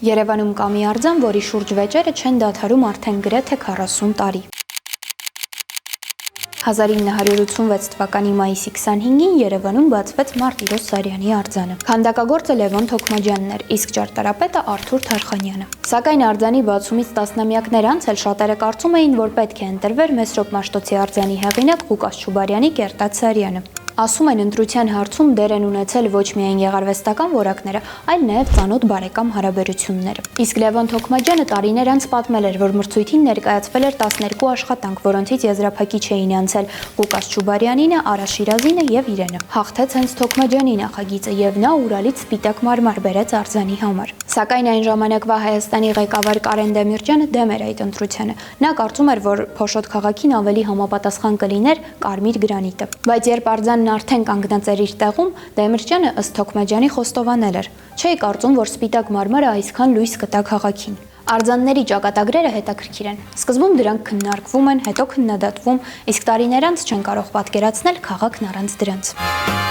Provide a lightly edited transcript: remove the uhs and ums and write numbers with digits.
Երևանում կա մի արձան, որի շուրջ վեճերը չեն դադարում արդեն գրեթե 40 տարի։ 1986 թվականի մայիսի 25-ին Երևանում բացվեց Մարտիրոս Սարյանի արձանը։ Քանդակագործը Լևոն Թոքմաջյանն էր, իսկ ճարտարապետը Արթուր Թարխանյանը։ Սակայն արձանի բացումից տասնամյակներ անց էլ շատերը կարծում էին, որ պետք է ընտրվեր Մեսրոպ Մաշտոցի արձանի հեղինակ Ղուկաս Չուբարյանի կերտած Սարյանը։ Ասում են ընտրության հարցում դեր են ունեցել ոչ միայն գեղարվեստական որակները, այլ նաև ծանոթ բարեկամ հարաբերությունները։ Իսկ Լևոն Թոքմաջյանը տարիներ անց պատմել էր, որ մրցույթին ներկայացվել էր 12 աշխատանք, որոնցից եզրափակիչ էին անցել Ղուկաս Չուբարյանինը, Արա Շիրազինը եւ իրենը։ Հաղթեց հենց Թոքմաջյանի նախագիծը եւ նա Ուրալից սպիտակ մարմար բերեց արձանի համար։ Սակայն այն ժամանակվա Հայաստանի ղեկավար Կարեն Դեմիրճյանը դեմ էր այդ ընտրությանը։ Նա կարծում էր, որ Փոշոտ քաղաքին ավելի համապատասխան կլիներ կարմիր գրանիտը։ Բայց երբ արձանն արդեն կանգնած էր իր տեղում, Դեմիրճյանը ըստ Թոքմաջյանի խոստովանել էր. «Չէի կարծում, որ սպիտակ մարմարը այսքան լույս կտա քաղաքին»։ Արձանների ճակատագրերը հետաքրքիր են։ Սկզբում դրանք քննարկվում են, հետո քննադատվում, իսկ տարիներ անց չեն կարող պատկերացնել քաղաքն առանց դրանց։